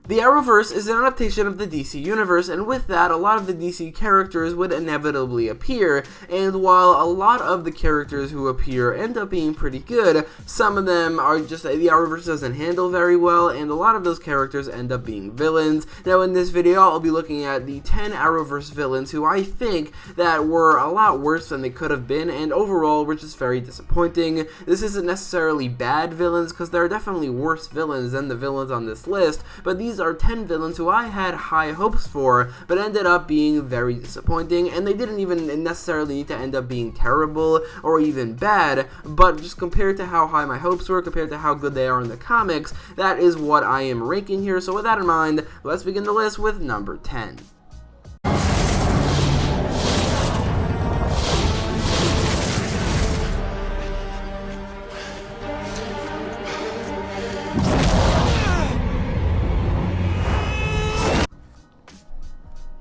The Arrowverse is an adaptation of the DC universe, and with that, a lot of the DC characters would inevitably appear, and while a lot of the characters who appear end up being pretty good, some of them are just, the Arrowverse doesn't handle very well, and a lot of those characters end up being villains. Now in this video, I'll be looking at the 10 Arrowverse villains who I think that were a lot worse than they could have been, and overall were just very disappointing. This isn't necessarily bad villains, because there are definitely worse villains than the villains on this list, but these are 10 villains who I had high hopes for, but ended up being very disappointing, and they didn't even necessarily need to end up being terrible or even bad, but just compared to how high my hopes were, compared to how good they are in the comics, that is what I am ranking here. So with that in mind, let's begin the list with number 10.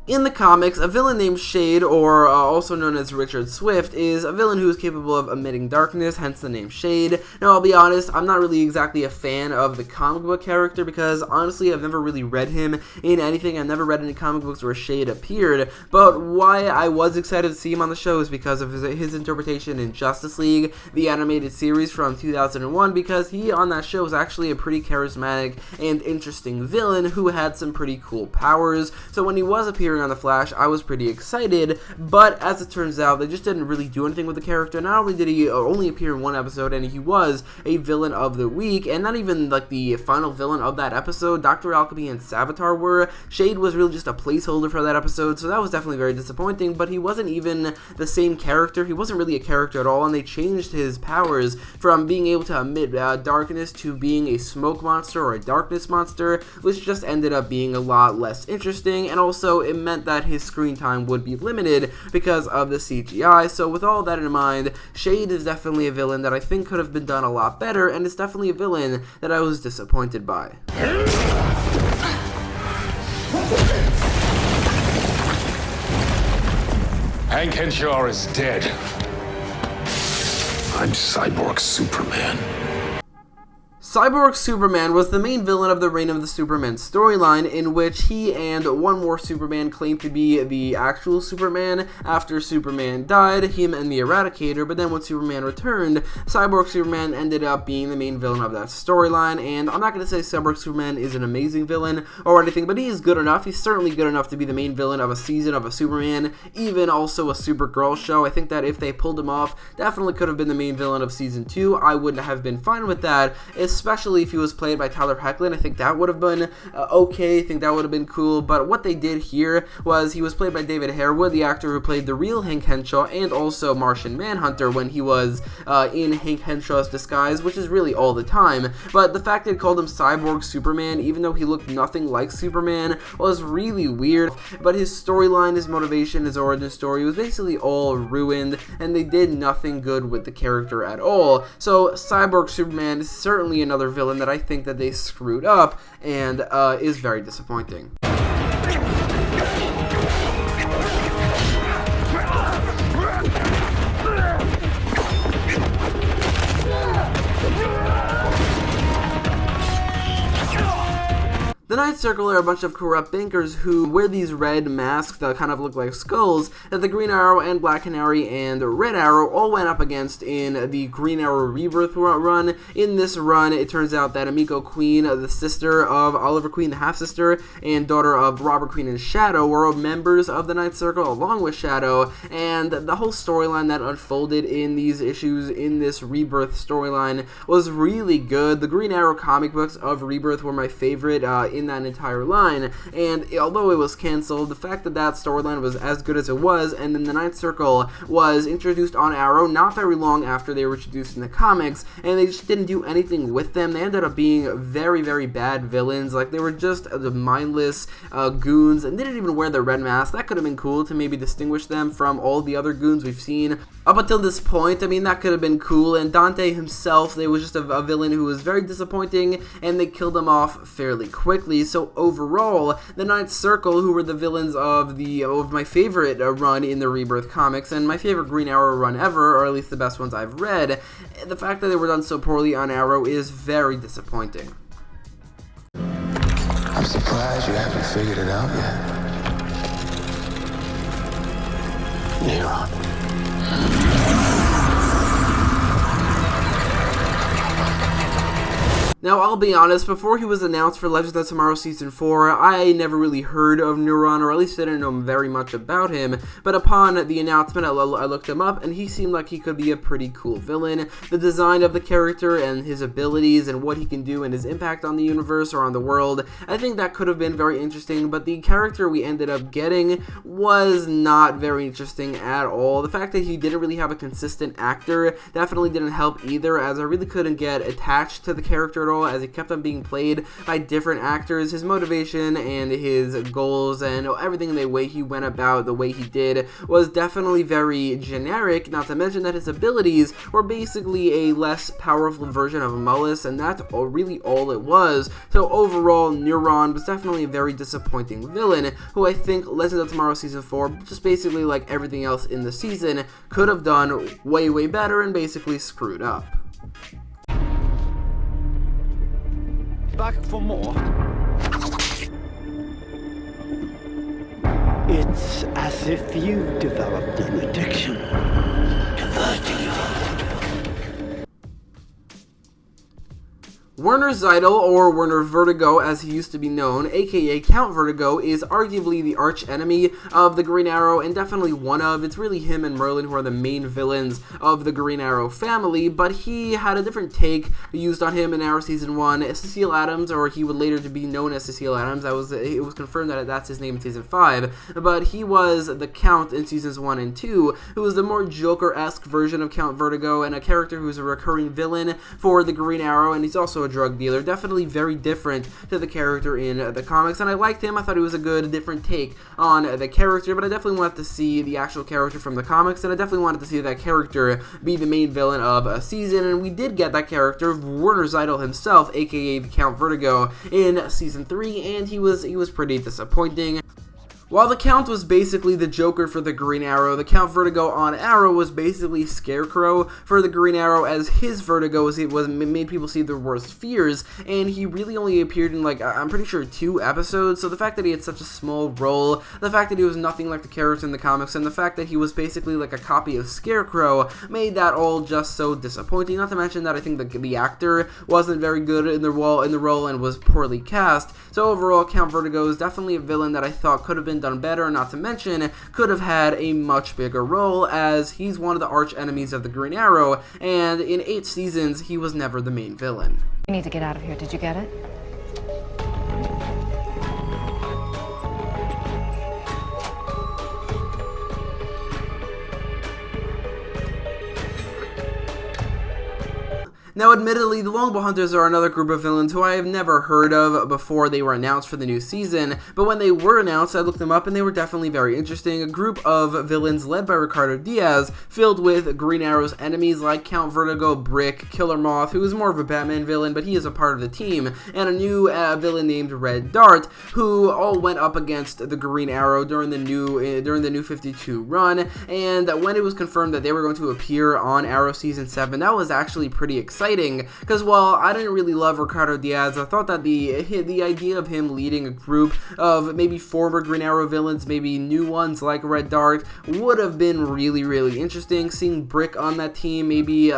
In the comics, a villain named Shade, or also known as Richard Swift, is a villain who is capable of emitting darkness, hence the name Shade. Now, I'll be honest, I'm not really exactly a fan of the comic book character because, honestly, I've never really read him in anything. I've never read any comic books where Shade appeared, but why I was excited to see him on the show is because of his interpretation in Justice League, the animated series from 2001, because he, on that show, was actually a pretty charismatic and interesting villain who had some pretty cool powers. So when he was appearing on The Flash, I was pretty excited, but as it turns out, they just didn't really do anything with the character. Not only did he only appear in one episode, and he was a villain of the week, and not even like the final villain of that episode, Dr. Alchemy and Savitar were. Shade was really just a placeholder for that episode, so that was definitely very disappointing, but he wasn't even the same character. He wasn't really a character at all, and they changed his powers from being able to emit darkness to being a smoke monster or a darkness monster, which just ended up being a lot less interesting, and also it meant that his screen time would be limited because of the CGI. So with all that in mind, Shade is definitely a villain that I think could have been done a lot better, and it's definitely a villain that I was disappointed by. Hank Henshaw is dead. I'm Cyborg Superman. Cyborg Superman was the main villain of the Reign of the Superman storyline, in which he and one more Superman claimed to be the actual Superman after Superman died, him and the Eradicator, but then when Superman returned, Cyborg Superman ended up being the main villain of that storyline. And I'm not going to say Cyborg Superman is an amazing villain or anything, but he is good enough. He's certainly good enough to be the main villain of a season of a Superman, even also a Supergirl show. I think that if they pulled him off, definitely could have been the main villain of season 2. I would have been fine with that, especially if he was played by Tyler Hoechlin. I think that would have been okay. I think that would have been cool. But what they did here was he was played by David Harewood, the actor who played the real Hank Henshaw, and also Martian Manhunter when he was in Hank Henshaw's disguise, which is really all the time. But the fact that they called him Cyborg Superman, even though he looked nothing like Superman, was really weird. But his storyline, his motivation, his origin story was basically all ruined, and they did nothing good with the character at all. So Cyborg Superman is certainly another villain that I think that they screwed up and is very disappointing. The Night Circle are a bunch of corrupt bankers who wear these red masks that kind of look like skulls that the Green Arrow and Black Canary and Red Arrow all went up against in the Green Arrow Rebirth run. In this run, it turns out that Emiko Queen, the sister of Oliver Queen, the half-sister, and daughter of Robert Queen and Shadow, were members of the Night Circle along with Shadow, and the whole storyline that unfolded in these issues in this Rebirth storyline was really good. The Green Arrow comic books of Rebirth were my favorite in that entire line, and although it was canceled, the fact that that storyline was as good as it was, and then the Night Circle was introduced on Arrow not very long after they were introduced in the comics, and they just didn't do anything with them. They ended up being very, very bad villains. Like, they were just the mindless goons, and they didn't even wear the red mask. That could have been cool to maybe distinguish them from all the other goons we've seen up until this point. I mean, that could have been cool. And Dante himself, they was just a villain who was very disappointing, and they killed him off fairly quickly. So overall, the Ninth Circle, who were the villains of my favorite run in the Rebirth comics, and my favorite Green Arrow run ever, or at least the best ones I've read, the fact that they were done so poorly on Arrow is very disappointing. I'm I'm surprised you haven't figured it out yet. Neuron. Now, I'll be honest, before he was announced for Legends of Tomorrow Season 4, I never really heard of Neuron, or at least didn't know very much about him, but upon the announcement, I looked him up, and he seemed like he could be a pretty cool villain. The design of the character and his abilities and what he can do and his impact on the universe or on the world, I think that could have been very interesting, but the character we ended up getting was not very interesting at all. The fact that he didn't really have a consistent actor definitely didn't help either, as I really couldn't get attached to the character at all, as he kept on being played by different actors. His motivation and his goals and everything, the way he went about, the way he did, was definitely very generic, not to mention that his abilities were basically a less powerful version of Mullis, and that's really all it was. So overall, Neuron was definitely a very disappointing villain, who I think Legends of Tomorrow Season 4, just basically like everything else in the season, could have done way better and basically screwed up. Back for more. It's as if you've developed an addiction to Vertigo. Werner Zytle, or Werner Vertigo as he used to be known, aka Count Vertigo, is arguably the arch enemy of the Green Arrow, and definitely one of. It's really him and Merlin who are the main villains of the Green Arrow family, but he had a different take used on him in Arrow Season 1. Cecile Adams, or he would later be known as Cecile Adams, it was confirmed that that's his name in Season 5, but he was the Count in Seasons 1 and 2, who was the more Joker-esque version of Count Vertigo, and a character who's a recurring villain for the Green Arrow, and he's also a drug dealer. Definitely very different to the character in the comics, and I liked him. I thought he was a good, different take on the character, but I definitely wanted to see the actual character from the comics, and I definitely wanted to see that character be the main villain of a season, and we did get that character, Werner Zytle himself, aka the Count Vertigo, in Season 3, and he was pretty disappointing. While the Count was basically the Joker for the Green Arrow, the Count Vertigo on Arrow was basically Scarecrow for the Green Arrow, as his Vertigo made people see their worst fears, and he really only appeared in, like, I'm pretty sure 2 episodes, so the fact that he had such a small role, the fact that he was nothing like the character in the comics, and the fact that he was basically like a copy of Scarecrow made that all just so disappointing, not to mention that I think the actor wasn't very good in the role and was poorly cast. So overall, Count Vertigo is definitely a villain that I thought could have been done better, not to mention could have had a much bigger role, as he's one of the arch enemies of the Green Arrow, and in 8 seasons he was never the main villain. We need to get out of here. Did you get it? Now, admittedly, the Longbow Hunters are another group of villains who I have never heard of before they were announced for the new season, but when they were announced, I looked them up and they were definitely very interesting. A group of villains led by Ricardo Diaz, filled with Green Arrow's enemies like Count Vertigo, Brick, Killer Moth, who is more of a Batman villain, but he is a part of the team, and a new villain named Red Dart, who all went up against the Green Arrow during the new 52 run, and when it was confirmed that they were going to appear on Arrow Season 7, that was actually pretty exciting. Because while I didn't really love Ricardo Diaz, I thought that the idea of him leading a group of maybe former Green Arrow villains, maybe new ones like Red Dart, would have been really interesting. Seeing Brick on that team, maybe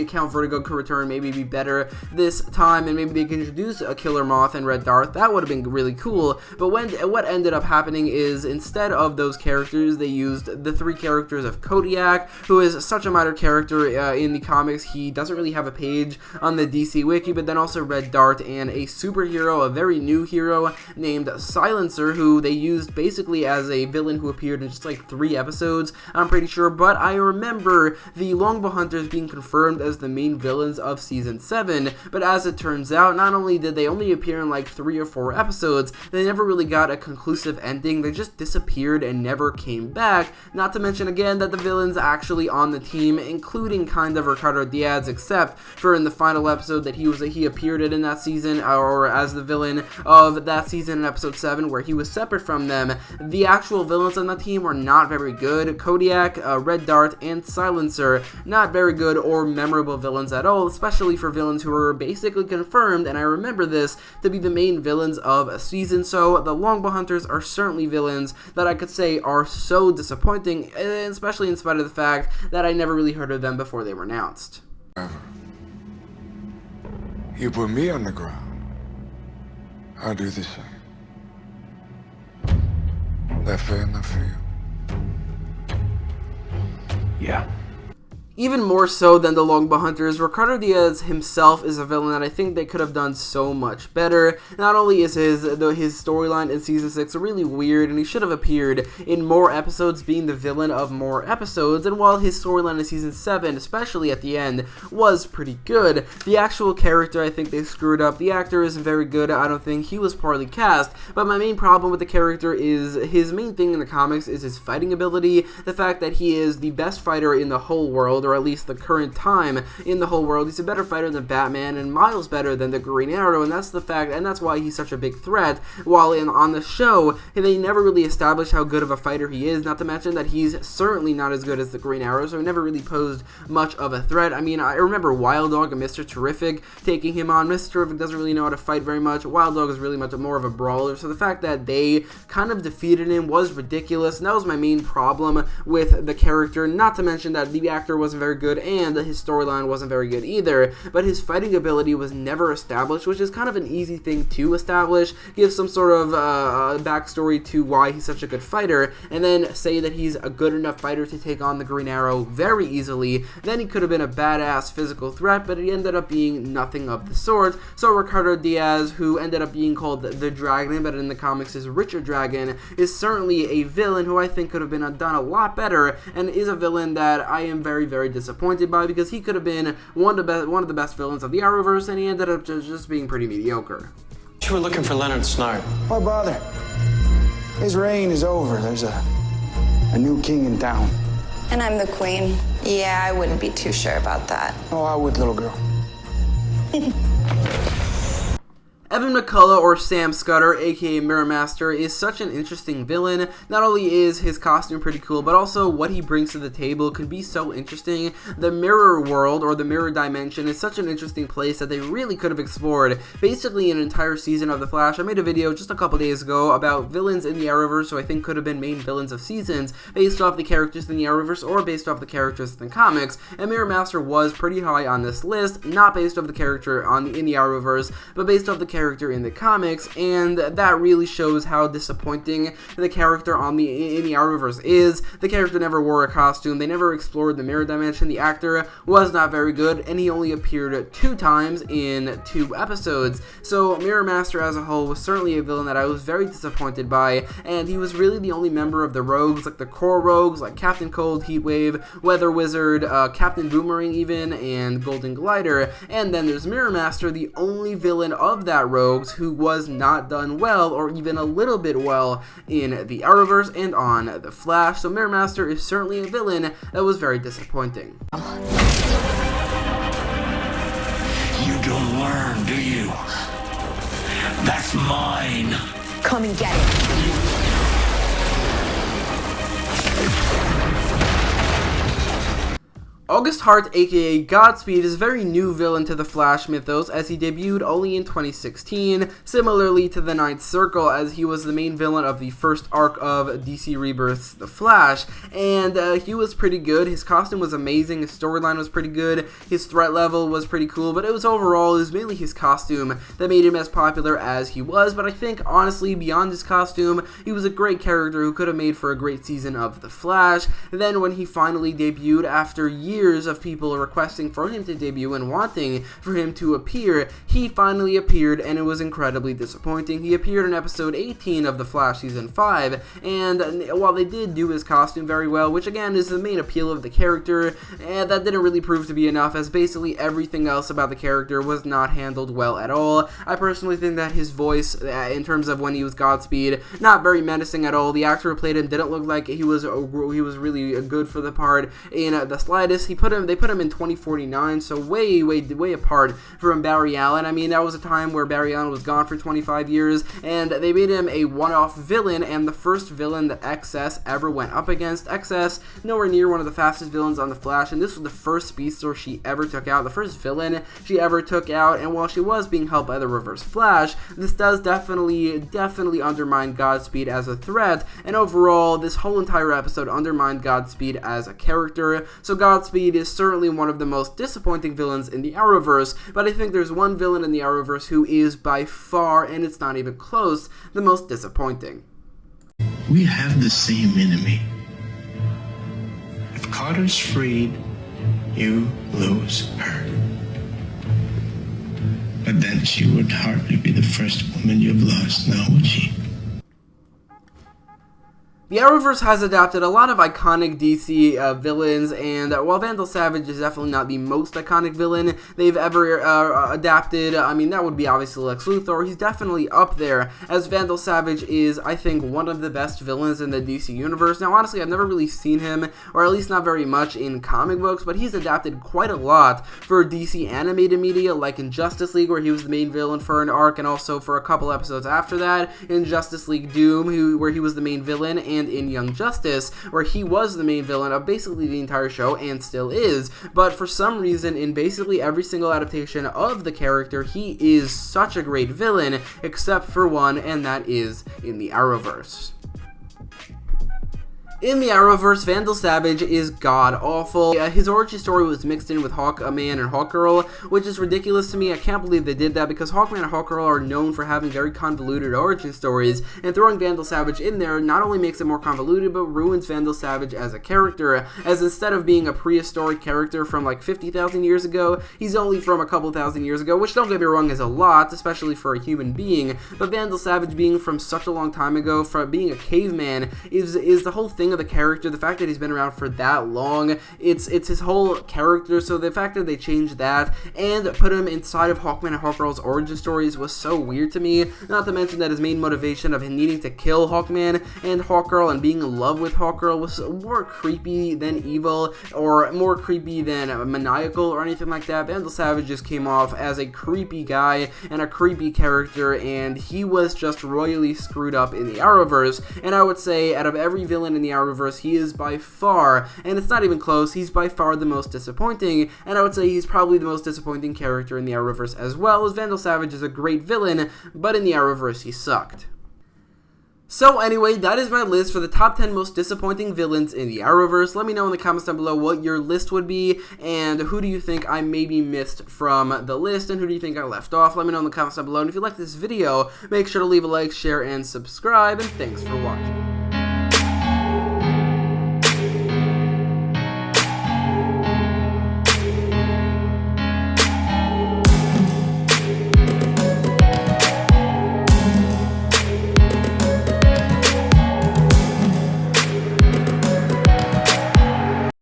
Count Vertigo could return, maybe be better this time, and maybe they can introduce a Killer Moth and Red Dart. That would have been really cool. But what ended up happening is, instead of those characters, they used the 3 characters of Kodiak, who is such a minor character in the comics. He doesn't really have a page on the DC Wiki, but then also Red Dart and a superhero, a very new hero named Silencer, who they used basically as a villain who appeared in just like 3 episodes, I'm pretty sure, but I remember the Longbow Hunters being confirmed as the main villains of Season 7, but as it turns out, not only did they only appear in like 3 or 4 episodes, they never really got a conclusive ending. They just disappeared and never came back, not to mention again that the villains actually on the team, including kind of Ricardo Diaz, except for after in the final episode that he appeared in that season, or as the villain of that season in episode 7, where he was separate from them, the actual villains on that team were not very good. Kodiak, Red Dart, and Silencer, not very good or memorable villains at all, especially for villains who were basically confirmed, and I remember this, to be the main villains of a season. So the Longbow Hunters are certainly villains that I could say are so disappointing, especially in spite of the fact that I never really heard of them before they were announced. You put me on the ground, I'll do the same. That fair enough for you? Yeah. Even more so than the Longbow Hunters, Ricardo Diaz himself is a villain that I think they could have done so much better. Not only is his storyline in Season 6 really weird, and he should have appeared in more episodes being the villain of more episodes, and while his storyline in Season 7, especially at the end, was pretty good, the actual character I think they screwed up. The actor isn't very good, I don't think he was poorly cast, but my main problem with the character is his main thing in the comics is his fighting ability, the fact that he is the best fighter in the whole world, or at least the current time in the whole world. He's a better fighter than Batman and miles better than the Green Arrow, and that's the fact, and that's why he's such a big threat. While on the show, they never really established how good of a fighter he is, not to mention that he's certainly not as good as the Green Arrow, so he never really posed much of a threat. I mean, I remember Wild Dog and Mr. Terrific taking him on. Mr. Terrific doesn't really know how to fight very much. Wild Dog is really much more of a brawler, so the fact that they kind of defeated him was ridiculous, and that was my main problem with the character, not to mention that the actor wasn't very good and his storyline wasn't very good either, but his fighting ability was never established, which is kind of an easy thing to establish, give some sort of backstory to why he's such a good fighter, and then say that he's a good enough fighter to take on the Green Arrow very easily. Then he could have been a badass physical threat, but he ended up being nothing of the sort. So Ricardo Diaz, who ended up being called the Dragon, but in the comics is Richard Dragon, is certainly a villain who I think could have been done a lot better, and is a villain that I am very, very disappointed by, because he could have been one of the best villains of the Arrowverse, and he ended up just being pretty mediocre. You were looking for Leonard Snart. Why bother? His reign is over. There's a new king in town. And I'm the queen. Yeah, I wouldn't be too sure about that. Oh, I would, little girl. Evan McCullough, or Sam Scudder, aka Mirror Master, is such an interesting villain. Not only is his costume pretty cool, but also what he brings to the table can be so interesting. The mirror world, or the mirror dimension, is such an interesting place that they really could have explored basically an entire season of The Flash. I made a video just a couple days ago about villains in the Arrowverse who I think could have been main villains of seasons based off the characters in the Arrowverse or based off the characters in the comics, and Mirror Master was pretty high on this list, not based off the character in the Arrowverse, but based off the character in the comics, and that really shows how disappointing the character in the Arrowverse is. The character never wore a costume, they never explored the mirror dimension, the actor was not very good, and he only appeared 2 times in 2 episodes. So Mirror Master as a whole was certainly a villain that I was very disappointed by, and he was really the only member of the rogues, like the core rogues, like Captain Cold, Heatwave, Weather Wizard, Captain Boomerang even, and Golden Glider. And then there's Mirror Master, the only villain of that rogues who was not done well, or even a little bit well, in the Arrowverse and on The Flash. So Mirror Master is certainly a villain that was very disappointing. You don't learn, do you? That's mine. Come and get it. August Hart, aka Godspeed, is a very new villain to the Flash mythos, as he debuted only in 2016, similarly to the Ninth Circle, as he was the main villain of the first arc of DC Rebirth's The Flash, and he was pretty good. His costume was amazing, his storyline was pretty good, his threat level was pretty cool, but it was mainly his costume that made him as popular as he was. But I think, honestly, beyond his costume, he was a great character who could have made for a great season of The Flash. Then when he finally debuted after years of people requesting for him to debut and wanting for him to appear, he finally appeared, and it was incredibly disappointing. He appeared in episode 18 of The Flash Season 5, and while they did do his costume very well, which again is the main appeal of the character, that didn't really prove to be enough, as basically everything else about the character was not handled well at all. I personally think that his voice, in terms of when he was Godspeed, not very menacing at all. The actor who played him didn't look like he was really good for the part in the slightest. they put him in 2049, so way apart from Barry Allen. I mean, that was a time where Barry Allen was gone for 25 years, and they made him a one-off villain, and the first villain that XS ever went up against. XS, nowhere near one of the fastest villains on the Flash, and this was the first speedster she ever took out, the first villain she ever took out, and while she was being helped by the Reverse Flash, this does definitely undermine Godspeed as a threat, and overall, this whole entire episode undermined Godspeed as a character. So Godspeed is certainly one of the most disappointing villains in the Arrowverse, but I think there's one villain in the Arrowverse who is by far, and it's not even close, the most disappointing. We have the same enemy. If Carter's freed, you lose her. But then she would hardly be the first woman you've lost, now would she? The Arrowverse has adapted a lot of iconic DC villains, and while Vandal Savage is definitely not the most iconic villain they've ever adapted, I mean, that would be obviously Lex Luthor. He's definitely up there, as Vandal Savage is, I think, one of the best villains in the DC universe. Now, honestly, I've never really seen him, or at least not very much in comic books, but he's adapted quite a lot for DC animated media, like in Justice League, where he was the main villain for an arc, and also for a couple episodes after that, in Justice League Doom, where he was the main villain, and in Young Justice, where he was the main villain of basically the entire show, and still is. But for some reason, in basically every single adaptation of the character, he is such a great villain, except for one, and that is in the Arrowverse. In the Arrowverse, Vandal Savage is god-awful. His origin story was mixed in with Hawkman and Hawkgirl, which is ridiculous to me. I can't believe they did that, because Hawkman and Hawkgirl are known for having very convoluted origin stories, and throwing Vandal Savage in there not only makes it more convoluted, but ruins Vandal Savage as a character, as instead of being a prehistoric character from like 50,000 years ago, he's only from a couple thousand years ago, which, don't get me wrong, is a lot, especially for a human being, but Vandal Savage being from such a long time ago, from being a caveman, is the whole thing of the character. The fact that he's been around for that long, it's his whole character, so the fact that they changed that and put him inside of Hawkman and Hawkgirl's origin stories was so weird to me, not to mention that his main motivation of him needing to kill Hawkman and Hawkgirl and being in love with Hawkgirl was more creepy than evil, or more creepy than maniacal or anything like that. Vandal Savage just came off as a creepy guy and a creepy character, and he was just royally screwed up in the Arrowverse, and I would say out of every villain in the Arrowverse, he is by far, and it's not even close, he's by far the most disappointing, and I would say he's probably the most disappointing character in the Arrowverse as well, as Vandal Savage is a great villain, but in the Arrowverse he sucked. So anyway, that is my list for the top 10 most disappointing villains in the Arrowverse. Let me know in the comments down below what your list would be, and who do you think I maybe missed from the list, and who do you think I left off. Let me know in the comments down below, and if you like this video, make sure to leave a like, share, and subscribe, and thanks for watching.